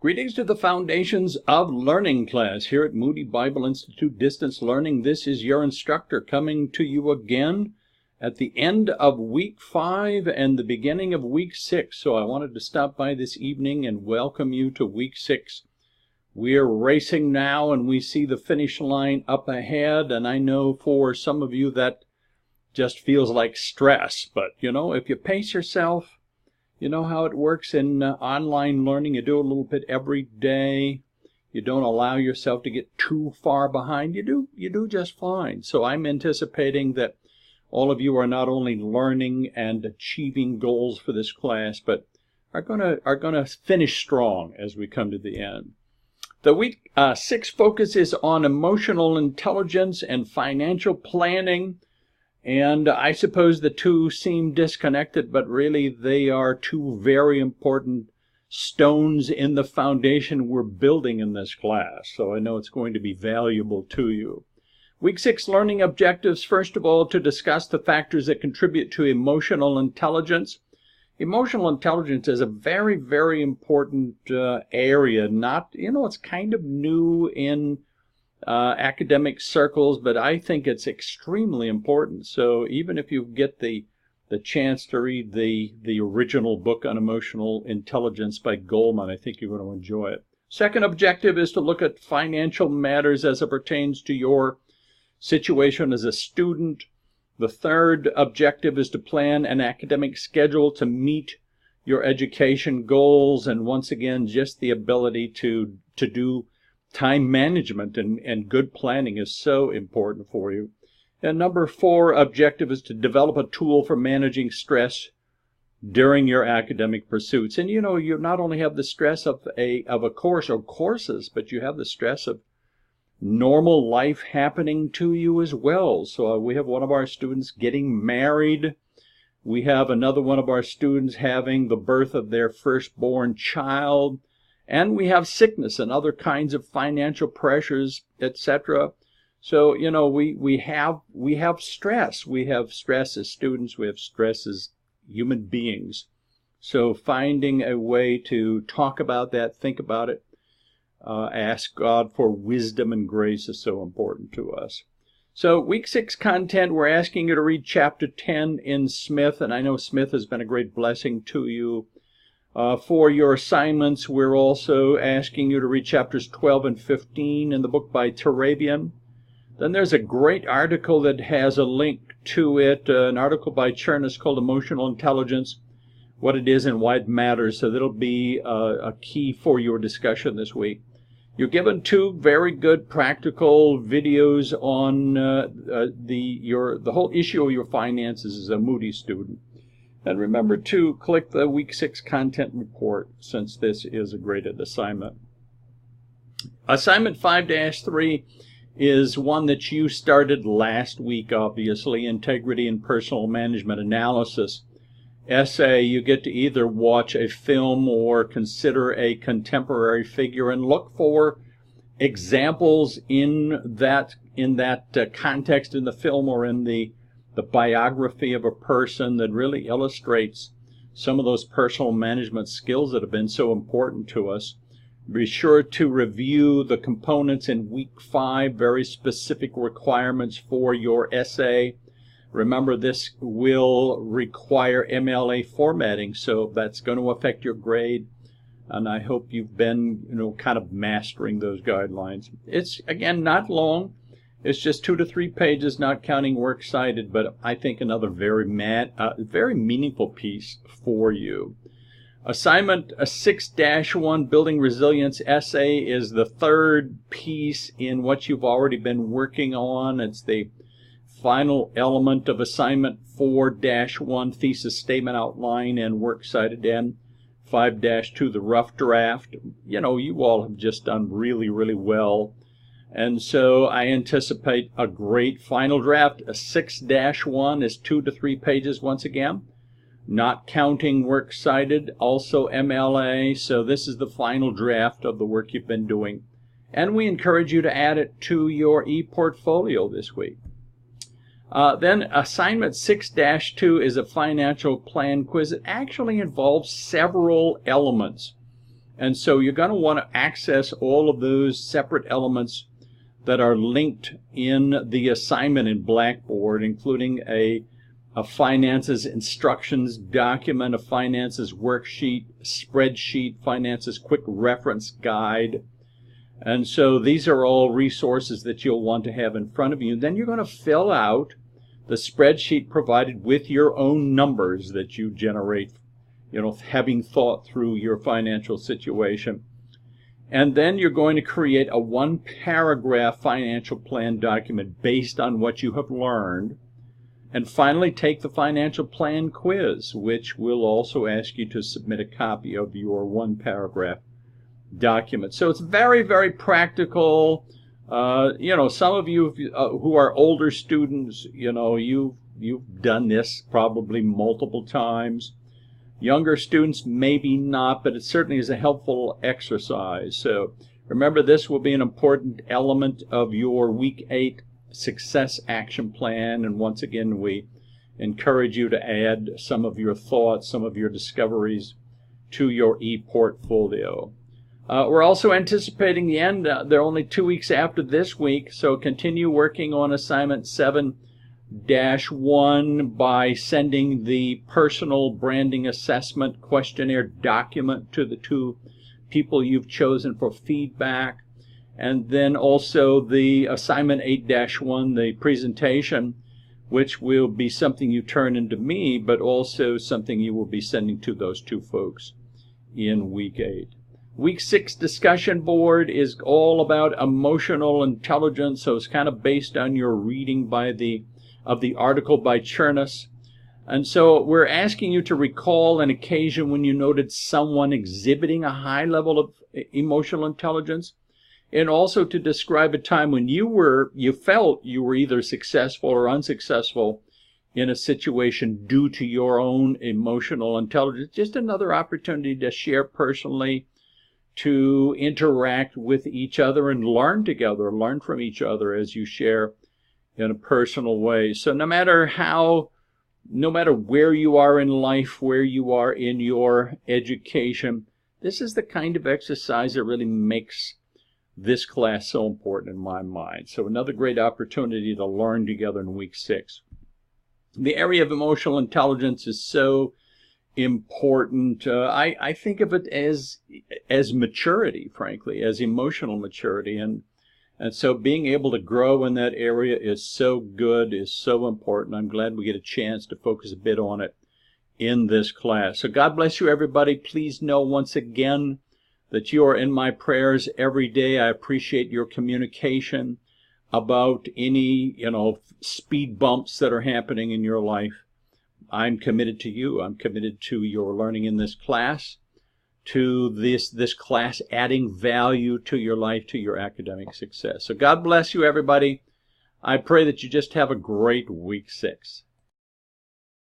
Greetings to the Foundations of Learning class here at Moody Bible Institute Distance Learning. This is your instructor coming to you again at the end of week 5 and the beginning of week 6. So I wanted to stop by this evening and welcome you to week 6. We're racing now and we see the finish line up ahead, and I know for some of you that just feels like stress, but you know, if you pace yourself, you know how it works in online learning. You do a little bit every day. You don't allow yourself to get too far behind. You do just fine. So I'm anticipating that all of you are not only learning and achieving goals for this class, but are gonna finish strong as we come to the end. The week 6 focus is on emotional intelligence and financial planning. And I suppose the two seem disconnected, but really they are two very important stones in the foundation we're building in this class. So I know it's going to be valuable to you. Week 6 learning objectives, first of all, to discuss the factors that contribute to emotional intelligence. Emotional intelligence is a very, very important area. It's kind of new in academic circles, but I think it's extremely important. So even if you get the chance to read the original book on emotional intelligence by Goldman, I think you're going to enjoy it. Second objective is to look at financial matters as it pertains to your situation as a student. The third objective is to plan an academic schedule to meet your education goals, and once again, just the ability to do time management and good planning is so important for you. And number 4 objective is to develop a tool for managing stress during your academic pursuits. And you know, you not only have the stress of a course or courses, but you have the stress of normal life happening to you as well. So we have one of our students getting married. We have another one of our students having the birth of their firstborn child. And we have sickness and other kinds of financial pressures, etc. So, you know, we have stress. We have stress as students. We have stress as human beings. So finding a way to talk about that, think about it, ask God for wisdom and grace is so important to us. So week 6 content, we're asking you to read chapter 10 in Smith, and I know Smith has been a great blessing to you. For your assignments, we're also asking you to read chapters 12 and 15 in the book by Turabian. Then there's a great article that has a link to it, an article by Chernis called Emotional Intelligence, What It Is and Why It Matters. So that'll be a key for your discussion this week. You're given 2 very good practical videos on the whole issue of your finances as a Moody student. And remember to click the week 6 content report, since this is a graded assignment. Assignment 5-3 is one that you started last week, obviously, Integrity and Personal Management Analysis. Essay, you get to either watch a film or consider a contemporary figure and look for examples in that context in the film or in the biography of a person that really illustrates some of those personal management skills that have been so important to us. Be sure to review the components in week 5, very specific requirements for your essay. Remember, this will require MLA formatting, so that's going to affect your grade. And I hope you've been, kind of mastering those guidelines. It's, again, not long. It's just 2 to 3 pages, not counting works cited, but I think another very meaningful piece for you. Assignment 6-1, Building Resilience Essay, is the third piece in what you've already been working on. It's the final element of Assignment 4-1, Thesis Statement Outline and Works Cited, and 5-2, the rough draft. You know, you all have just done really, really well. And so I anticipate a great final draft. A 6-1 is 2 to 3 pages once again, not counting works cited, also MLA. So this is the final draft of the work you've been doing. And we encourage you to add it to your e-portfolio this week. Then assignment 6-2 is a financial plan quiz. It actually involves several elements. And so you're going to want to access all of those separate elements that are linked in the assignment in Blackboard, including a finances instructions document, a finances worksheet, spreadsheet, finances quick reference guide. And so these are all resources that you'll want to have in front of you. Then you're going to fill out the spreadsheet provided with your own numbers that you generate, having thought through your financial situation. And then you're going to create a 1-paragraph financial plan document based on what you have learned. And finally, take the financial plan quiz, which will also ask you to submit a copy of your 1-paragraph document. So it's very, very practical. Some of you who are older students, you've done this probably multiple times. Younger students, maybe not, but it certainly is a helpful exercise. So remember, this will be an important element of your Week 8 Success Action Plan. And once again, we encourage you to add some of your thoughts, some of your discoveries to your e-portfolio. We're also anticipating the end. They're only 2 weeks after this week, so continue working on assignment 7-1 by sending the personal branding assessment questionnaire document to the 2 people you've chosen for feedback. And then also the assignment 8-1, the presentation, which will be something you turn into me, but also something you will be sending to those 2 folks in Week 8. Week 6 discussion board is all about emotional intelligence, so it's kind of based on your reading of the article by Chernus. And so we're asking you to recall an occasion when you noted someone exhibiting a high level of emotional intelligence, and also to describe a time when you felt you were either successful or unsuccessful in a situation due to your own emotional intelligence. Just another opportunity to share personally, to interact with each other and learn together, learn from each other as you share in a personal way. So no matter where you are in life, where you are in your education, this is the kind of exercise that really makes this class so important in my mind. So another great opportunity to learn together in Week 6. The area of emotional intelligence is so important. I think of it as maturity, frankly, as emotional maturity, and so being able to grow in that area is so good, is so important. I'm glad we get a chance to focus a bit on it in this class. So God bless you, everybody. Please know once again that you are in my prayers every day. I appreciate your communication about any speed bumps that are happening in your life. I'm committed to you. I'm committed to your learning in this class, to this class adding value to your life, to your academic success. So God bless you, everybody. I pray that you just have a great Week 6.